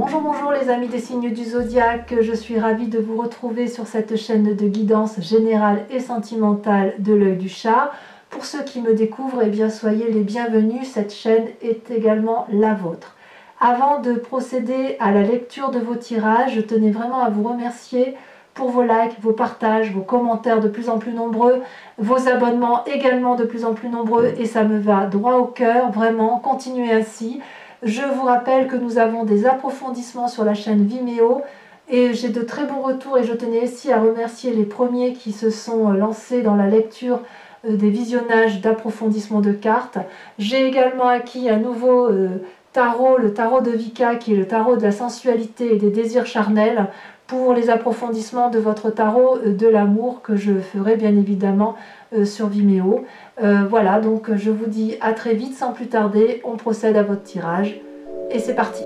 Bonjour, bonjour les amis des signes du zodiaque, je suis ravie de vous retrouver sur cette chaîne de guidance générale et sentimentale de l'œil du chat. Pour ceux qui me découvrent, eh bien soyez les bienvenus, cette chaîne est également la vôtre. Avant de procéder à la lecture de vos tirages, je tenais vraiment à vous remercier pour vos likes, vos partages, vos commentaires de plus en plus nombreux, vos abonnements également de plus en plus nombreux et ça me va droit au cœur, vraiment, continuez ainsi. Je vous rappelle que nous avons des approfondissements sur la chaîne Vimeo et j'ai de très bons retours et je tenais ici à remercier les premiers qui se sont lancés dans la lecture des visionnages d'approfondissement de cartes. J'ai également acquis un nouveau tarot, le tarot de Vika qui est le tarot de la sensualité et des désirs charnels pour les approfondissements de votre tarot de l'amour que je ferai bien évidemment sur Vimeo. Voilà, donc je vous dis à très vite, sans plus tarder, on procède à votre tirage et c'est parti.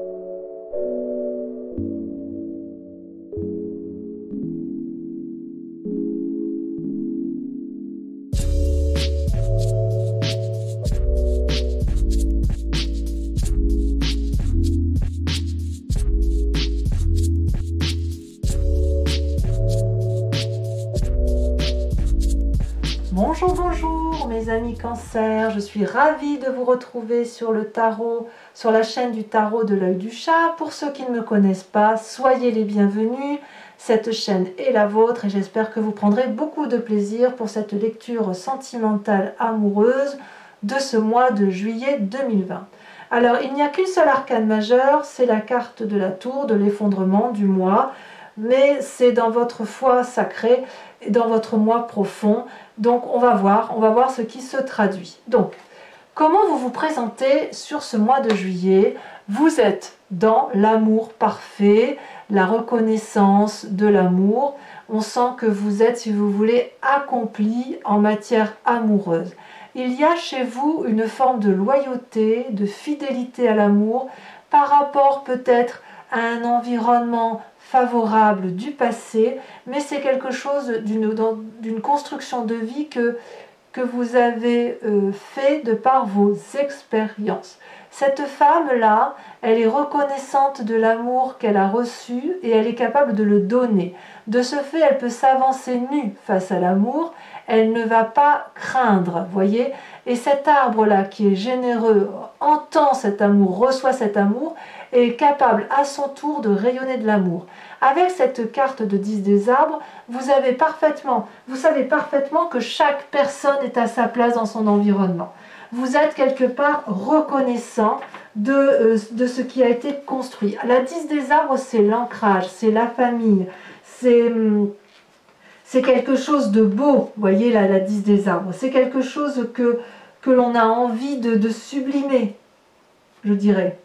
Bonjour, bonjour mes amis Cancer, je suis ravie de vous retrouver sur le tarot, sur la chaîne du tarot de l'œil du chat. Pour ceux qui ne me connaissent pas, soyez les bienvenus, cette chaîne est la vôtre et j'espère que vous prendrez beaucoup de plaisir pour cette lecture sentimentale amoureuse de ce mois de juillet 2020. Alors il n'y a qu'une seule arcane majeure, c'est la carte de la tour, de l'effondrement du mois, mais c'est dans votre foi sacrée et dans votre moi profond. Donc on va voir ce qui se traduit. Donc, comment vous vous présentez sur ce mois de juillet? Vous êtes dans l'amour parfait, la reconnaissance de l'amour. On sent que vous êtes, si vous voulez, accompli en matière amoureuse. Il y a chez vous une forme de loyauté, de fidélité à l'amour par rapport peut-être à un environnement favorable du passé, mais c'est quelque chose d'une construction de vie que vous avez fait de par vos expériences. Cette femme-là, elle est reconnaissante de l'amour qu'elle a reçu et elle est capable de le donner. De ce fait, elle peut s'avancer nue face à l'amour, elle ne va pas craindre, voyez. Et cet arbre-là qui est généreux, entend cet amour, reçoit cet amour, et est capable à son tour de rayonner de l'amour. Avec cette carte de 10 des arbres, vous savez parfaitement que chaque personne est à sa place dans son environnement. Vous êtes quelque part reconnaissant de ce qui a été construit. La 10 des arbres, c'est l'ancrage, c'est la famille, c'est quelque chose de beau, vous voyez là, la 10 des arbres. C'est quelque chose que l'on a envie de sublimer, je dirais.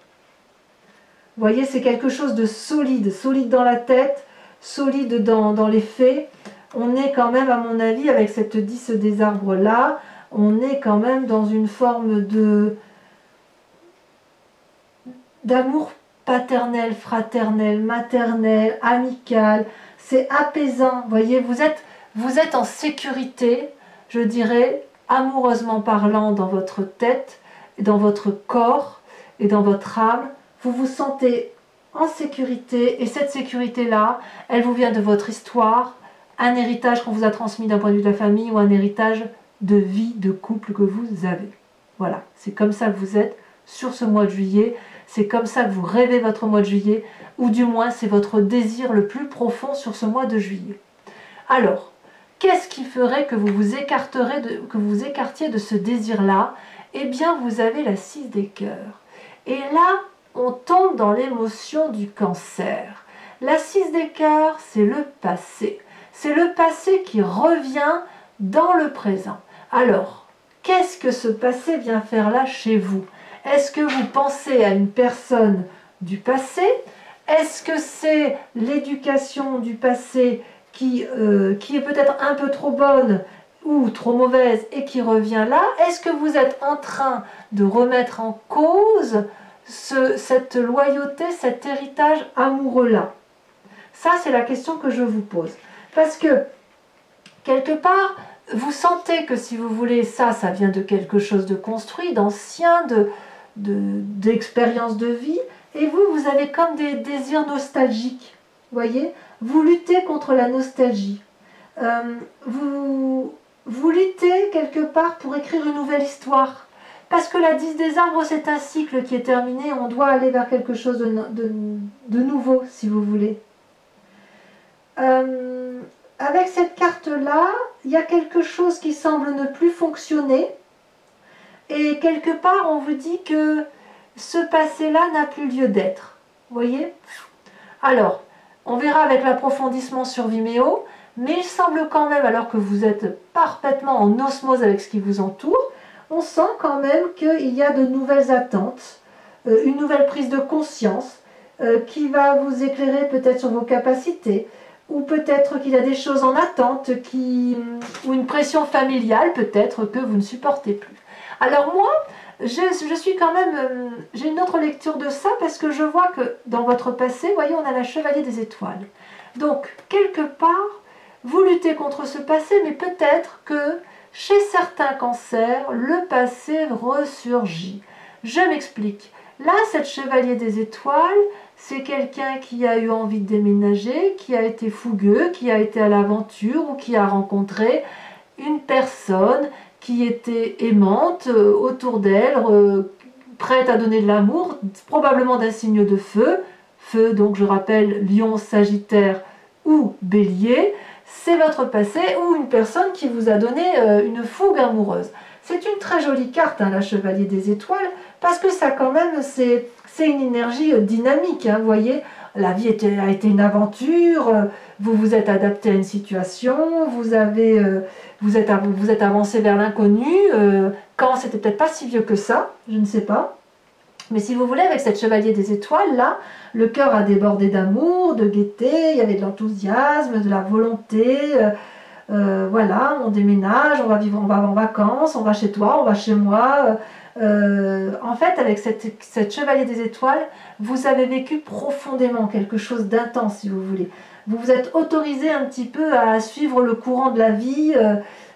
Vous voyez, c'est quelque chose de solide, solide dans la tête, solide dans les faits. On est quand même, à mon avis, avec cette 10 des arbres là, on est quand même dans une forme d'amour paternel, fraternel, maternel, amical. C'est apaisant, vous voyez, vous êtes en sécurité, je dirais, amoureusement parlant, dans votre tête, dans votre corps et dans votre âme. Vous vous sentez en sécurité et cette sécurité-là, elle vous vient de votre histoire, un héritage qu'on vous a transmis d'un point de vue de la famille ou un héritage de vie, de couple que vous avez. Voilà, c'est comme ça que vous êtes sur ce mois de juillet, c'est comme ça que vous rêvez votre mois de juillet, ou du moins c'est votre désir le plus profond sur ce mois de juillet. Alors, qu'est-ce qui ferait que vous vous écartiez de ce désir-là? Eh bien, vous avez la 6 des cœurs. Et là, on tombe dans l'émotion du cancer. La 6 des cœurs, c'est le passé. C'est le passé qui revient dans le présent. Alors, qu'est-ce que ce passé vient faire là chez vous? Est-ce que vous pensez à une personne du passé? Est-ce que c'est l'éducation du passé qui est peut-être un peu trop bonne ou trop mauvaise et qui revient là? Est-ce que vous êtes en train de remettre en cause cette loyauté, cet héritage amoureux-là? Ça, c'est la question que je vous pose. Parce que, quelque part, vous sentez que si vous voulez, ça vient de quelque chose de construit, d'ancien, d'expérience de vie, Et vous, vous avez comme des désirs nostalgiques. Voyez, vous luttez contre la nostalgie. Vous luttez quelque part pour écrire une nouvelle histoire. Parce que la 10 des arbres, c'est un cycle qui est terminé. On doit aller vers quelque chose de nouveau, si vous voulez. Avec cette carte-là, il y a quelque chose qui semble ne plus fonctionner. Et quelque part, on vous dit que ce passé-là n'a plus lieu d'être. Vous voyez? Alors, on verra avec l'approfondissement sur Vimeo, mais il semble quand même, alors que vous êtes parfaitement en osmose avec ce qui vous entoure, on sent quand même qu'il y a de nouvelles attentes, une nouvelle prise de conscience qui va vous éclairer peut-être sur vos capacités, ou peut-être qu'il y a des choses en attente, ou une pression familiale peut-être que vous ne supportez plus. Alors moi, je suis quand même, j'ai une autre lecture de ça parce que je vois que dans votre passé, vous voyez, on a la Chevalier des Étoiles. Donc, quelque part, vous luttez contre ce passé, mais peut-être que chez certains cancers, le passé ressurgit. Je m'explique. Là, cette Chevalier des Étoiles, c'est quelqu'un qui a eu envie de déménager, qui a été fougueux, qui a été à l'aventure ou qui a rencontré une personne qui était aimante autour d'elle, prête à donner de l'amour, probablement d'un signe de feu. Feu, donc je rappelle, Lion, Sagittaire ou Bélier. C'est votre passé ou une personne qui vous a donné une fougue amoureuse. C'est une très jolie carte, hein, la Chevalier des Étoiles, parce que ça quand même, c'est une énergie dynamique, hein, vous voyez. La vie a été une aventure, vous vous êtes adapté à une situation, vous êtes avancé vers l'inconnu, quand c'était peut-être pas si vieux que ça, je ne sais pas. Mais si vous voulez, avec cette Chevalier des Étoiles, là, le cœur a débordé d'amour, de gaieté, il y avait de l'enthousiasme, de la volonté. Voilà, on déménage, on va en vacances, on va chez toi, on va chez moi. En fait, avec cette Chevalier des Étoiles, vous avez vécu profondément quelque chose d'intense, si vous voulez. Vous vous êtes autorisé un petit peu à suivre le courant de la vie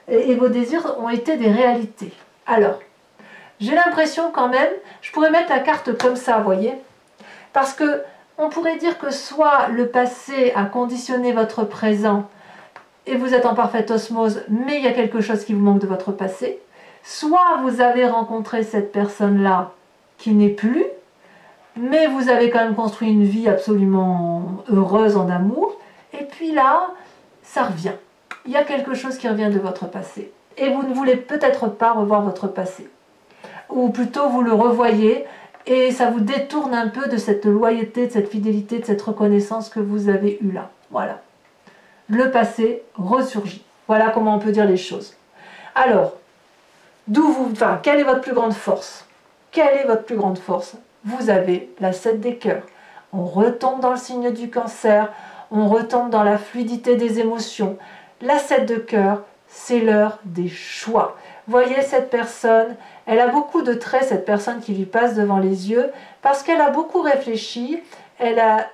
et vos désirs ont été des réalités. Alors, j'ai l'impression quand même, je pourrais mettre la carte comme ça, vous voyez, parce que on pourrait dire que soit le passé a conditionné votre présent et vous êtes en parfaite osmose, mais il y a quelque chose qui vous manque de votre passé, soit vous avez rencontré cette personne-là qui n'est plus, mais vous avez quand même construit une vie absolument heureuse en amour, et puis là, ça revient. Il y a quelque chose qui revient de votre passé, et vous ne voulez peut-être pas revoir votre passé. Ou plutôt vous le revoyez, et ça vous détourne un peu de cette loyauté, de cette fidélité, de cette reconnaissance que vous avez eue là. Voilà. Le passé ressurgit. Voilà comment on peut dire les choses. Alors, quelle est votre plus grande force? Quelle est votre plus grande force? Vous avez la 7 des cœurs. On retombe dans le signe du Cancer, on retombe dans la fluidité des émotions. La 7 de cœur, c'est l'heure des choix. Voyez cette personne, elle a beaucoup de traits, cette personne qui lui passe devant les yeux, parce qu'elle a beaucoup réfléchi, elle a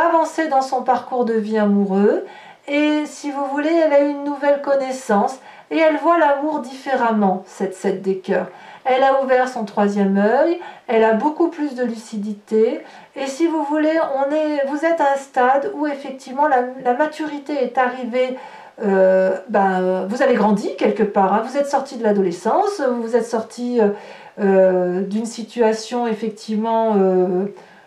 avancé dans son parcours de vie amoureux, et si vous voulez, elle a eu une nouvelle connaissance, et elle voit l'amour différemment, cette 7 des cœurs. Elle a ouvert son 3e œil, elle a beaucoup plus de lucidité, et si vous voulez, vous êtes à un stade où effectivement la maturité est arrivée. Vous avez grandi quelque part, hein. Vous êtes sorti de l'adolescence, vous êtes sorti d'une situation effectivement,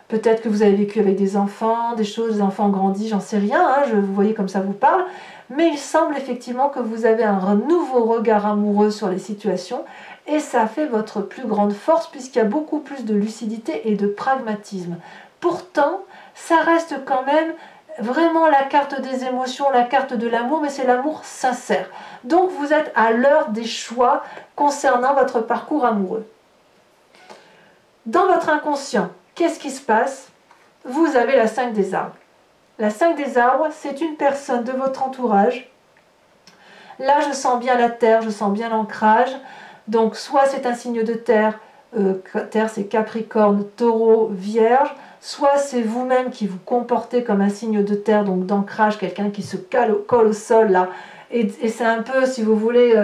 peut-être que vous avez vécu avec des enfants, des enfants grandis, j'en sais rien, hein, vous voyez comme ça vous parle, mais il semble effectivement que vous avez un nouveau regard amoureux sur les situations, et ça fait votre plus grande force puisqu'il y a beaucoup plus de lucidité et de pragmatisme. Pourtant, ça reste quand même vraiment la carte des émotions, la carte de l'amour, mais c'est l'amour sincère. Donc vous êtes à l'heure des choix concernant votre parcours amoureux. Dans votre inconscient, qu'est-ce qui se passe? Vous avez la 5 des arbres. La 5 des arbres, c'est une personne de votre entourage. Là, je sens bien la terre, je sens bien l'ancrage. Donc soit c'est un signe de terre, terre c'est Capricorne, Taureau, Vierge, soit c'est vous-même qui vous comportez comme un signe de terre, donc d'ancrage, quelqu'un qui se colle au sol là, et c'est un peu, si vous voulez,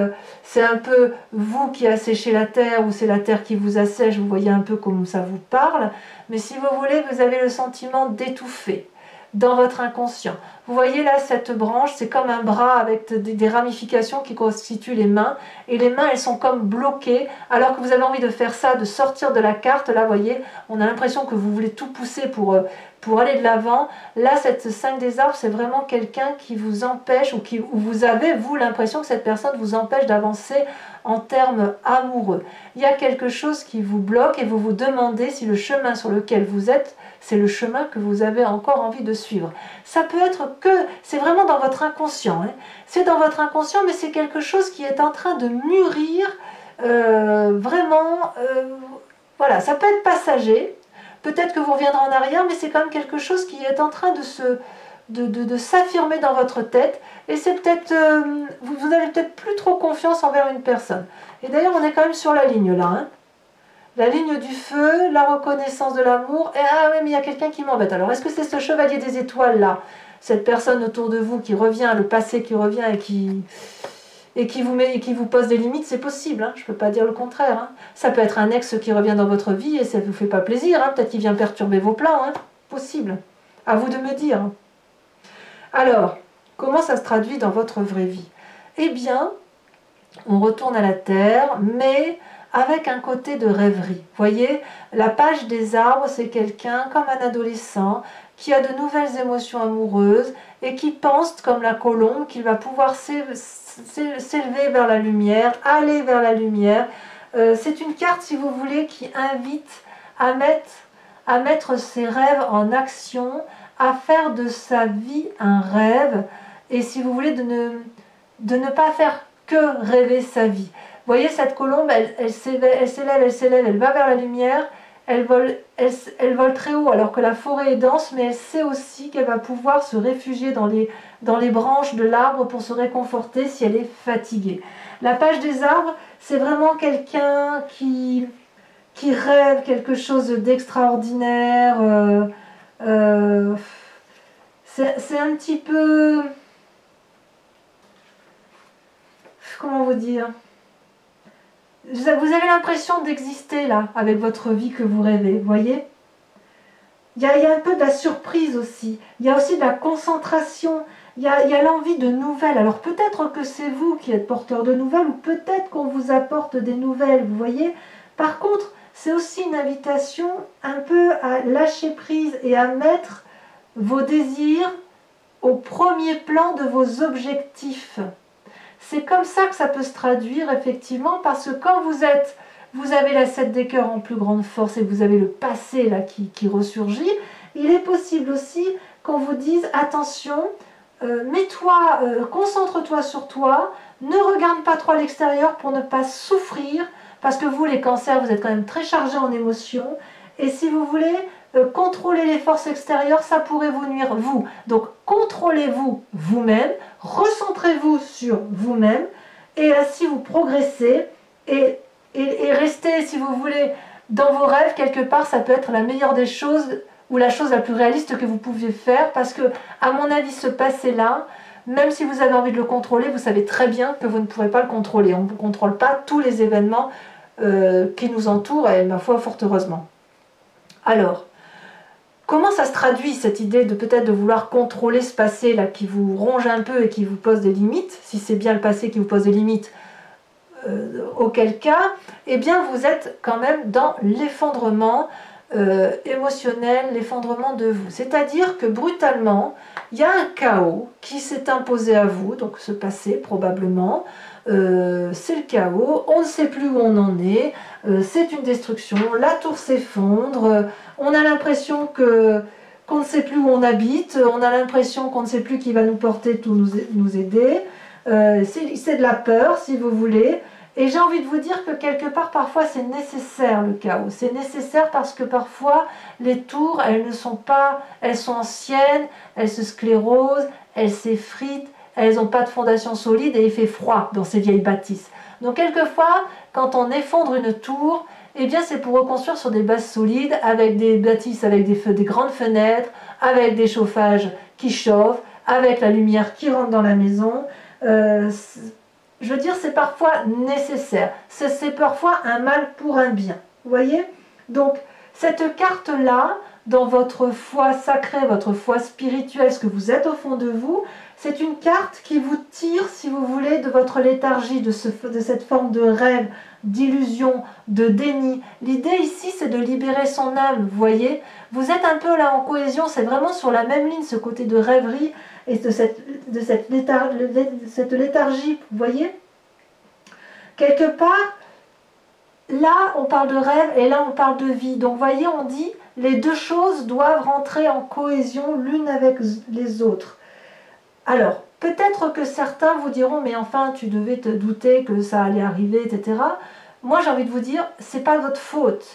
c'est un peu vous qui asséchez la terre ou c'est la terre qui vous assèche, vous voyez un peu comme ça vous parle, mais si vous voulez, vous avez le sentiment d'étouffer dans votre inconscient. Vous voyez là cette branche, c'est comme un bras avec des ramifications qui constituent les mains, et les mains elles sont comme bloquées, alors que vous avez envie de faire ça, de sortir de la carte. Là vous voyez, on a l'impression que vous voulez tout pousser pour aller de l'avant. Là cette 5 des arbres, c'est vraiment quelqu'un qui vous empêche, ou vous avez vous l'impression que cette personne vous empêche d'avancer en termes amoureux. Il y a quelque chose qui vous bloque et vous vous demandez si le chemin sur lequel vous êtes, c'est le chemin que vous avez encore envie de suivre. Ça peut être que, c'est vraiment dans votre inconscient, hein. C'est dans votre inconscient, mais c'est quelque chose qui est en train de mûrir, vraiment, voilà, ça peut être passager, peut-être que vous reviendrez en arrière, mais c'est quand même quelque chose qui est en train de s'affirmer dans votre tête, et c'est peut-être, vous n'avez peut-être plus trop confiance envers une personne. Et d'ailleurs, on est quand même sur la ligne là, hein. La ligne du feu, la reconnaissance de l'amour, et ah oui, mais il y a quelqu'un qui m'embête. Alors, est-ce que c'est ce chevalier des étoiles là, cette personne autour de vous qui revient, le passé qui revient et qui vous pose des limites? C'est possible, hein, je ne peux pas dire le contraire. Hein. Ça peut être un ex qui revient dans votre vie et ça ne vous fait pas plaisir, hein, peut-être qu'il vient perturber vos plans, hein, possible. À vous de me dire. Alors, comment ça se traduit dans votre vraie vie? Eh bien, on retourne à la terre, mais avec un côté de rêverie. Vous voyez, la page des arbres, c'est quelqu'un comme un adolescent qui a de nouvelles émotions amoureuses et qui pense, comme la colombe, qu'il va pouvoir s'élever vers la lumière, aller vers la lumière. C'est une carte, si vous voulez, qui invite à mettre ses rêves en action, à faire de sa vie un rêve, et si vous voulez, de ne pas faire que rêver sa vie. Vous voyez, cette colombe, elle s'élève, elle va vers la lumière, elle vole très haut alors que la forêt est dense, mais elle sait aussi qu'elle va pouvoir se réfugier dans les branches de l'arbre pour se réconforter si elle est fatiguée. La page des arbres, c'est vraiment quelqu'un qui rêve quelque chose d'extraordinaire. C'est un petit peu... Comment vous dire? Vous avez l'impression d'exister là, avec votre vie que vous rêvez, vous voyez? Il y a un peu de la surprise aussi, il y a aussi de la concentration, il y a l'envie de nouvelles. Alors peut-être que c'est vous qui êtes porteur de nouvelles, ou peut-être qu'on vous apporte des nouvelles, vous voyez? Par contre, c'est aussi une invitation un peu à lâcher prise et à mettre vos désirs au premier plan de vos objectifs. C'est comme ça que ça peut se traduire effectivement, parce que quand vous avez la 7 des cœurs en plus grande force et vous avez le passé là qui ressurgit, il est possible aussi qu'on vous dise attention, concentre-toi sur toi, ne regarde pas trop à l'extérieur pour ne pas souffrir, parce que vous les cancers, vous êtes quand même très chargés en émotions, et si vous voulez contrôler les forces extérieures, ça pourrait vous nuire vous. Donc contrôlez-vous vous-même, recentrez-vous sur vous-même, et ainsi vous progressez, et restez, si vous voulez, dans vos rêves. Quelque part, ça peut être la meilleure des choses, ou la chose la plus réaliste que vous pouviez faire, parce que, à mon avis, ce passé-là, même si vous avez envie de le contrôler, vous savez très bien que vous ne pourrez pas le contrôler. On ne contrôle pas tous les événements qui nous entourent, et ma foi, fort heureusement. Alors, comment ça se traduit, cette idée de peut-être de vouloir contrôler ce passé-là qui vous ronge un peu et qui vous pose des limites? Si c'est bien le passé qui vous pose des limites, auquel cas, eh bien vous êtes quand même dans l'effondrement émotionnel, l'effondrement de vous. C'est-à-dire que brutalement, il y a un chaos qui s'est imposé à vous, donc ce passé probablement, c'est le chaos, on ne sait plus où on en est, c'est une destruction, la tour s'effondre, on a l'impression qu'on ne sait plus où on habite, on a l'impression qu'on ne sait plus qui va nous porter, tout nous aider, c'est de la peur si vous voulez. Et j'ai envie de vous dire que quelque part, parfois, c'est nécessaire le chaos. C'est nécessaire parce que parfois, les tours, elles sont anciennes, elles se sclérosent, elles s'effritent, elles n'ont pas de fondation solide et il fait froid dans ces vieilles bâtisses. Donc quelquefois, quand on effondre une tour, eh bien c'est pour reconstruire sur des bases solides, avec des bâtisses, avec des grandes fenêtres, avec des chauffages qui chauffent, avec la lumière qui rentre dans la maison. Je veux dire, c'est parfois nécessaire. C'est parfois un mal pour un bien. Vous voyez? Donc, cette carte-là, dans votre foi sacrée, votre foi spirituelle, ce que vous êtes au fond de vous, c'est une carte qui vous tire, si vous voulez, de votre léthargie, de cette forme de rêve, d'illusion, de déni. L'idée ici, c'est de libérer son âme, vous voyez? Vous êtes un peu là en cohésion, c'est vraiment sur la même ligne, ce côté de rêverie et de cette léthargie, vous voyez? Quelque part, là, on parle de rêve et là, on parle de vie. Donc, vous voyez, on dit, les deux choses doivent rentrer en cohésion l'une avec les autres. Alors, peut-être que certains vous diront, mais enfin, tu devais te douter que ça allait arriver, etc. Moi, j'ai envie de vous dire, c'est pas votre faute.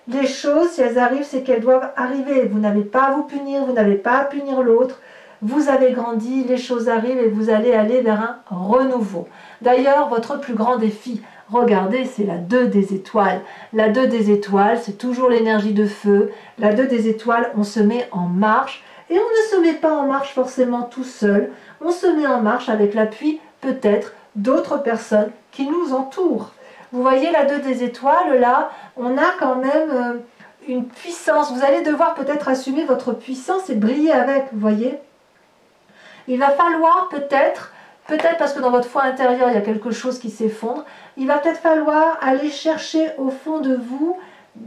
Les choses, si elles arrivent, c'est qu'elles doivent arriver. Vous n'avez pas à vous punir, vous n'avez pas à punir l'autre. Vous avez grandi, les choses arrivent et vous allez aller vers un renouveau. D'ailleurs, votre plus grand défi, regardez, c'est la 2 des étoiles. La 2 des étoiles, c'est toujours l'énergie de feu. La 2 des étoiles, on se met en marche. Et on ne se met pas en marche forcément tout seul. On se met en marche avec l'appui, peut-être, d'autres personnes qui nous entourent. Vous voyez la 2 des étoiles, là, on a quand même une puissance. Vous allez devoir peut-être assumer votre puissance et briller avec, vous voyez. Il va falloir peut-être parce que dans votre foi intérieure, il y a quelque chose qui s'effondre, il va peut-être falloir aller chercher au fond de vous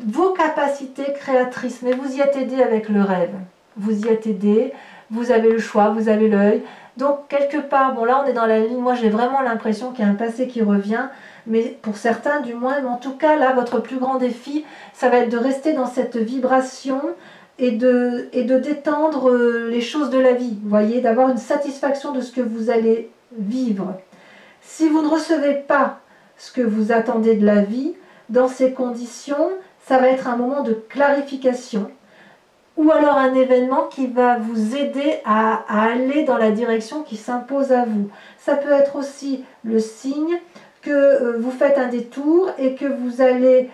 vos capacités créatrices. Mais vous y êtes aidé avec le rêve. Vous y êtes aidé, vous avez le choix, vous avez l'œil. Donc, quelque part, bon là, on est dans la ligne. Moi, j'ai vraiment l'impression qu'il y a un passé qui revient. Mais pour certains, du moins, mais en tout cas, là, votre plus grand défi, ça va être de rester dans cette vibration et de détendre les choses de la vie, vous voyez, d'avoir une satisfaction de ce que vous allez vivre. Si vous ne recevez pas ce que vous attendez de la vie, dans ces conditions, ça va être un moment de clarification, ou alors un événement qui va vous aider à aller dans la direction qui s'impose à vous. Ça peut être aussi le signe que vous faites un détour et que vous allez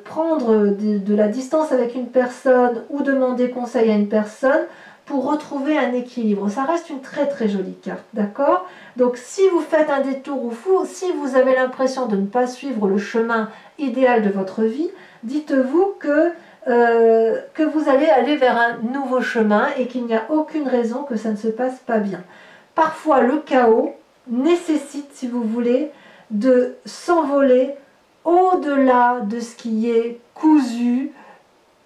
prendre de la distance avec une personne ou demander conseil à une personne pour retrouver un équilibre. Ça reste une très très jolie carte, d'accord? Donc si vous faites un détour ou si vous avez l'impression de ne pas suivre le chemin idéal de votre vie, dites-vous que vous allez aller vers un nouveau chemin et qu'il n'y a aucune raison que ça ne se passe pas bien. Parfois le chaos nécessite, si vous voulez, de s'envoler au-delà de ce qui est cousu,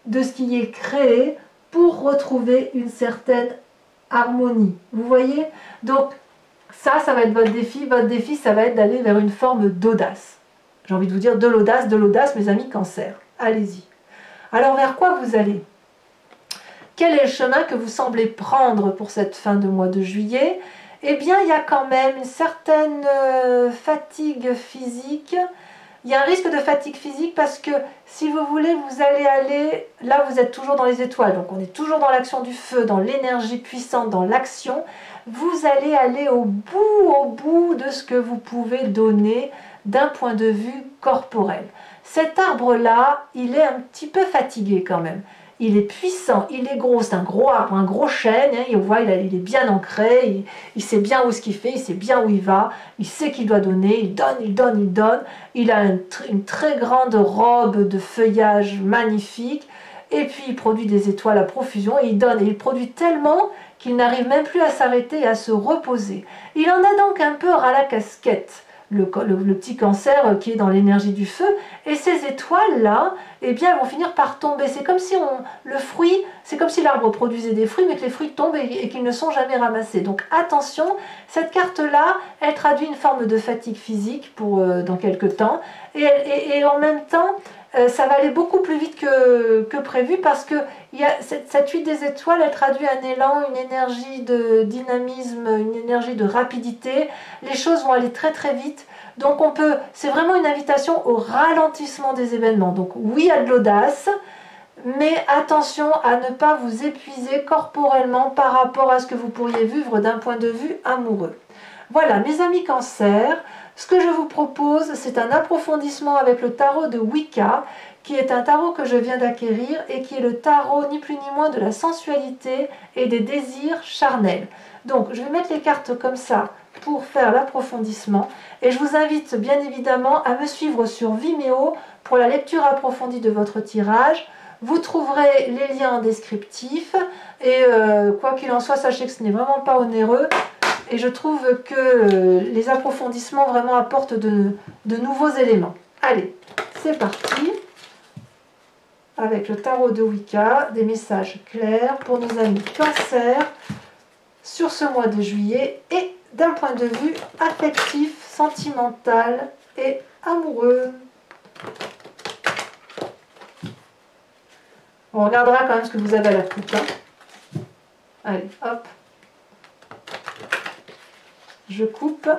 de ce qui est créé, pour retrouver une certaine harmonie. Vous voyez? Donc, ça va être votre défi. Votre défi, ça va être d'aller vers une forme d'audace. J'ai envie de vous dire de l'audace, mes amis Cancer. Allez-y. Alors, vers quoi vous allez? Quel est le chemin que vous semblez prendre pour cette fin de mois de juillet? Eh bien, il y a quand même une certaine fatigue physique. Il y a un risque de fatigue physique parce que, si vous voulez, vous allez aller... Là, vous êtes toujours dans les étoiles, donc on est toujours dans l'action du feu, dans l'énergie puissante, dans l'action. Vous allez aller au bout de ce que vous pouvez donner d'un point de vue corporel. Cet arbre-là, il est un petit peu fatigué quand même. Il est puissant, il est gros, c'est un gros arbre, un gros chêne, hein, on voit, il est bien ancré, il sait bien où ce qu'il fait, il sait bien où il va, il sait qu'il doit donner, il donne, il a une très grande robe de feuillage magnifique, et puis il produit des étoiles à profusion, et il donne, et il produit tellement qu'il n'arrive même plus à s'arrêter et à se reposer. Il en a donc un peu ras la casquette. Le petit Cancer qui est dans l'énergie du feu, et ces étoiles-là, eh bien, elles vont finir par tomber. C'est comme si le fruit, c'est comme si l'arbre produisait des fruits, mais que les fruits tombent et qu'ils ne sont jamais ramassés. Donc attention, cette carte-là, elle traduit une forme de fatigue physique dans quelques temps, et en même temps, ça va aller beaucoup plus vite que prévu, parce que cette huile des étoiles, elle traduit un élan, une énergie de dynamisme, une énergie de rapidité. Les choses vont aller très très vite. Donc c'est vraiment une invitation au ralentissement des événements. Donc oui, il y a de l'audace, mais attention à ne pas vous épuiser corporellement par rapport à ce que vous pourriez vivre d'un point de vue amoureux. Voilà, mes amis Cancer, ce que je vous propose, c'est un approfondissement avec le tarot de Wicca, qui est un tarot que je viens d'acquérir et qui est le tarot ni plus ni moins de la sensualité et des désirs charnels. Donc, je vais mettre les cartes comme ça pour faire l'approfondissement. Et je vous invite bien évidemment à me suivre sur Vimeo pour la lecture approfondie de votre tirage. Vous trouverez les liens en descriptif. Et quoi qu'il en soit, sachez que ce n'est vraiment pas onéreux. Et je trouve que les approfondissements vraiment apportent de nouveaux éléments. Allez, c'est parti. Avec le tarot de Wicca, des messages clairs pour nos amis Cancer sur ce mois de juillet et d'un point de vue affectif, sentimental et amoureux. On regardera quand même ce que vous avez à la coupe. Hein. Allez, hop. Je coupe.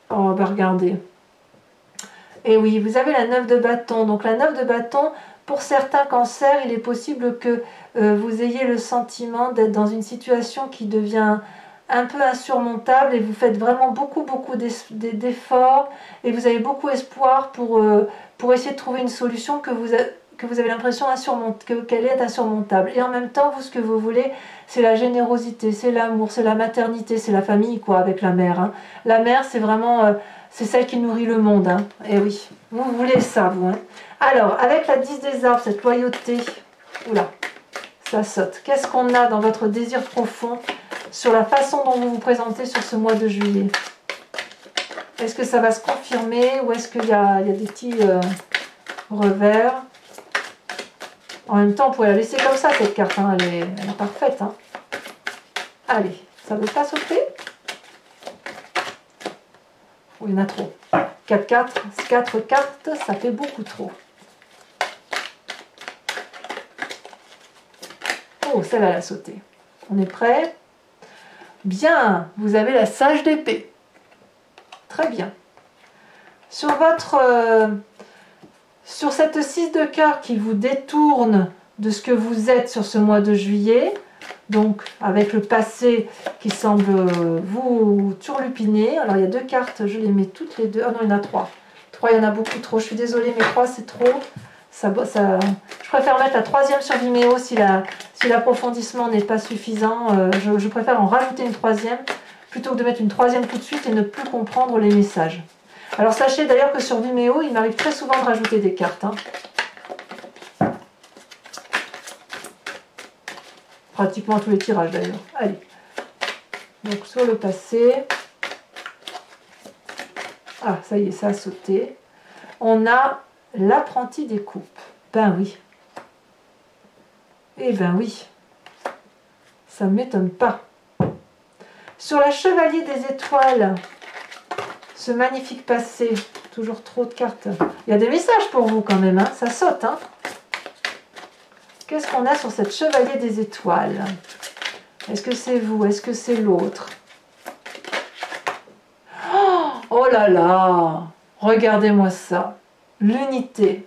Oh, bah regardez. Et oui, vous avez la 9 de bâton. Donc la 9 de bâton, pour certains cancers, il est possible que vous ayez le sentiment d'être dans une situation qui devient un peu insurmontable et vous faites vraiment beaucoup d'efforts et vous avez beaucoup espoir pour essayer de trouver une solution que vous avez l'impression qu'elle est insurmontable. Et en même temps, vous, ce que vous voulez, c'est la générosité, c'est l'amour, c'est la maternité, c'est la famille, quoi, avec la mère. Hein. La mère, c'est vraiment... c'est celle qui nourrit le monde. Hein. Et oui, vous voulez ça, vous. Hein. Alors, avec la 10 des arbres, cette loyauté... Oula, ça saute. Qu'est-ce qu'on a dans votre désir profond sur la façon dont vous vous présentez sur ce mois de juillet? Est-ce que ça va se confirmer ou est-ce qu'il y a des petits revers? En même temps, on pourrait la laisser comme ça, cette carte. Hein. Elle est parfaite. Hein. Allez, ça ne veut pas sauter? Oh, il y en a trop. 4 cartes, ça fait beaucoup trop. Oh, celle-là, elle a sauté. On est prêt? Bien, vous avez la sage d'épée. Très bien. Sur cette 6 de cœur qui vous détourne de ce que vous êtes sur ce mois de juillet, donc avec le passé qui semble vous turlupiner. Alors il y a 2 cartes, je les mets toutes les deux. Ah non, il y en a 3. 3, il y en a beaucoup trop. Je suis désolée, mais 3 c'est trop. Je préfère mettre la 3e sur Vimeo si l'approfondissement n'est pas suffisant. Je préfère en rajouter une 3e plutôt que de mettre une 3e tout de suite et ne plus comprendre les messages. Alors sachez d'ailleurs que sur Vimeo, il m'arrive très souvent de rajouter des cartes. Hein. Pratiquement tous les tirages d'ailleurs. Allez. Donc sur le passé. Ah, ça y est, ça a sauté. On a l'apprenti des coupes. Ben oui. Eh ben oui. Ça ne m'étonne pas. Sur la chevalier des étoiles, ce magnifique passé, toujours trop de cartes. Il y a des messages pour vous quand même, hein. Ça saute. Hein. Qu'est-ce qu'on a sur cette chevalier des étoiles? Est-ce que c'est vous? Est-ce que c'est l'autre? Oh là là! Regardez-moi ça. L'unité.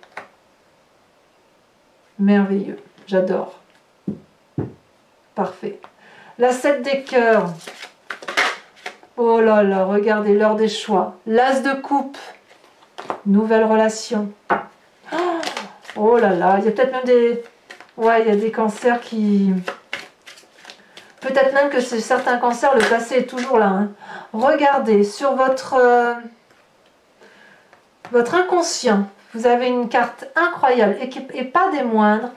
Merveilleux. J'adore. Parfait. La 7 des cœurs. Oh là là, regardez l'heure des choix. L'as de coupe. Nouvelle relation. Oh là là, il y a peut-être même des... Ouais, il y a des cancers qui... Peut-être même que c'est certains cancers, le passé est toujours là. Hein. Regardez, sur votre inconscient, vous avez une carte incroyable et pas des moindres.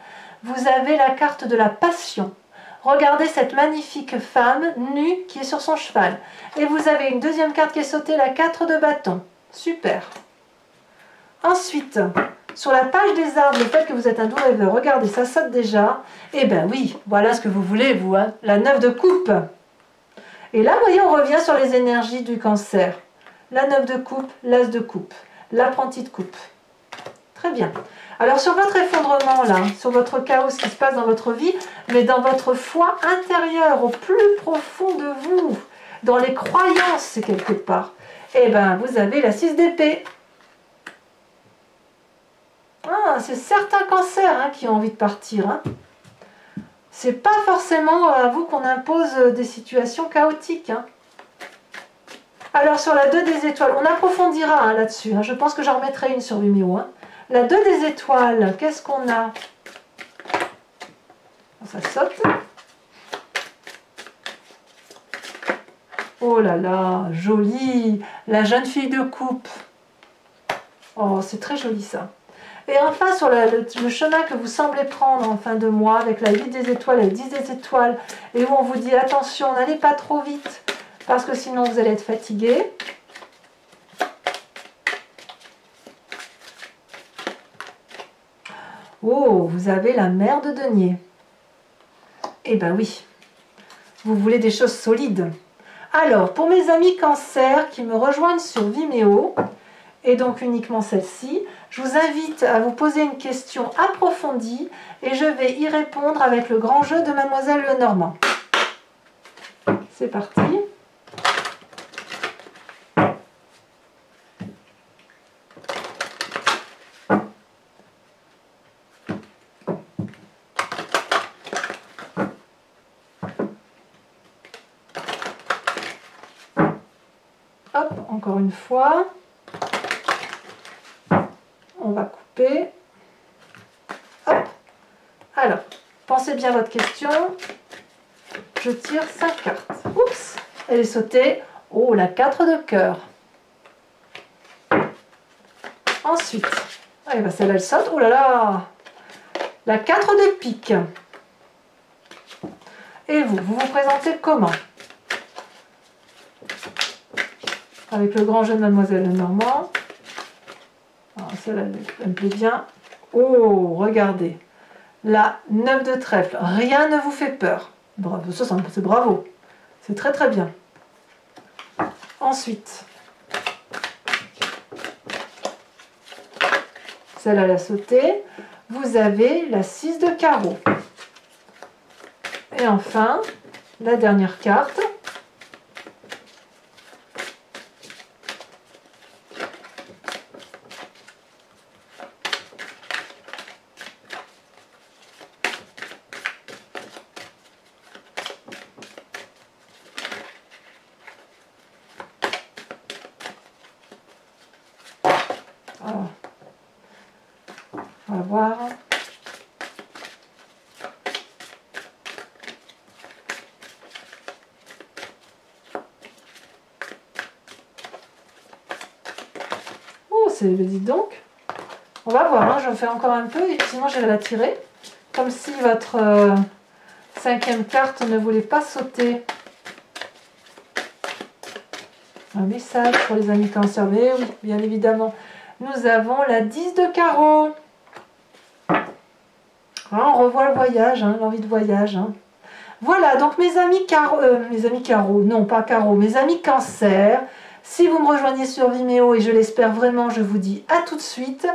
Vous avez la carte de la passion. Regardez cette magnifique femme nue qui est sur son cheval. Et vous avez une deuxième carte qui est sautée, la 4 de bâton. Super. Ensuite, sur la page des arbres, le fait que vous êtes un doux rêveur, regardez, ça saute déjà. Eh bien oui, voilà ce que vous voulez, vous, hein, la 9 de coupe. Et là, vous voyez, on revient sur les énergies du cancer. La 9 de coupe, l'as de coupe, l'apprenti de coupe. Très bien. Alors sur votre effondrement là, sur votre chaos, ce qui se passe dans votre vie, mais dans votre foi intérieure, au plus profond de vous, dans les croyances quelque part, eh bien vous avez la 6 d'épée. Ah, c'est certains cancers hein, qui ont envie de partir. Hein. C'est pas forcément à vous qu'on impose des situations chaotiques. Hein. Alors sur la 2 des étoiles, on approfondira hein, là-dessus. Hein. Je pense que j'en remettrai une sur Vimeo. Hein. La 2 des étoiles, qu'est-ce qu'on a? Ça saute. Oh là là, joli. La jeune fille de coupe. Oh, c'est très joli ça. Et enfin, sur le chemin que vous semblez prendre en fin de mois, avec la 8 des étoiles et le 10 des étoiles, et où on vous dit attention, n'allez pas trop vite, parce que sinon vous allez être fatigué. Oh, vous avez la mère de denier. Eh ben oui, vous voulez des choses solides. Alors, pour mes amis cancer qui me rejoignent sur Vimeo, et donc uniquement celle-ci, je vous invite à vous poser une question approfondie et je vais y répondre avec le grand jeu de Mademoiselle Lenormand. C'est parti. Hop, encore une fois. On va couper. Hop. Alors, pensez bien à votre question. Je tire 5 cartes. Oups, elle est sautée. Oh, la 4 de cœur. Ensuite, allez, bah celle-là, elle saute. Oh là là, la 4 de pique. Et vous vous présentez comment? Avec le grand jeu de Mademoiselle Lenormand. Celle-là, elle me plaît bien. Oh, regardez. La 9 de trèfle. Rien ne vous fait peur. Bravo, ça c'est bravo. C'est très très bien. Ensuite, celle-là, elle a sauté. Vous avez la 6 de carreau. Et enfin, la dernière carte. Alors, on va voir. Oh, c'est, dis donc. On va voir, hein, je fais encore un peu et sinon je vais la tirer. Comme si votre 5e carte ne voulait pas sauter. Un message pour les amis cancer. Mais oui, bien évidemment. Nous avons la 10 de carreau. Ah, on revoit le voyage, hein, l'envie de voyage. Hein. Voilà, donc mes amis carreau, non pas carreau, mes amis cancer. Si vous me rejoignez sur Vimeo, et je l'espère vraiment, je vous dis à tout de suite.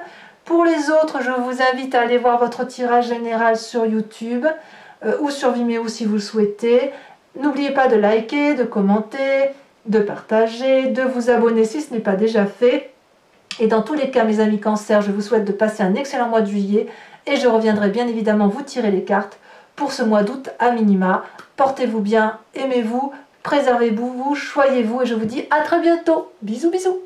Pour les autres, je vous invite à aller voir votre tirage général sur YouTube ou sur Vimeo si vous le souhaitez. N'oubliez pas de liker, de commenter, de partager, de vous abonner si ce n'est pas déjà fait. Et dans tous les cas, mes amis cancer, je vous souhaite de passer un excellent mois de juillet et je reviendrai bien évidemment vous tirer les cartes pour ce mois d'août à minima. Portez-vous bien, aimez-vous, préservez-vous, choyez-vous et je vous dis à très bientôt. Bisous, bisous.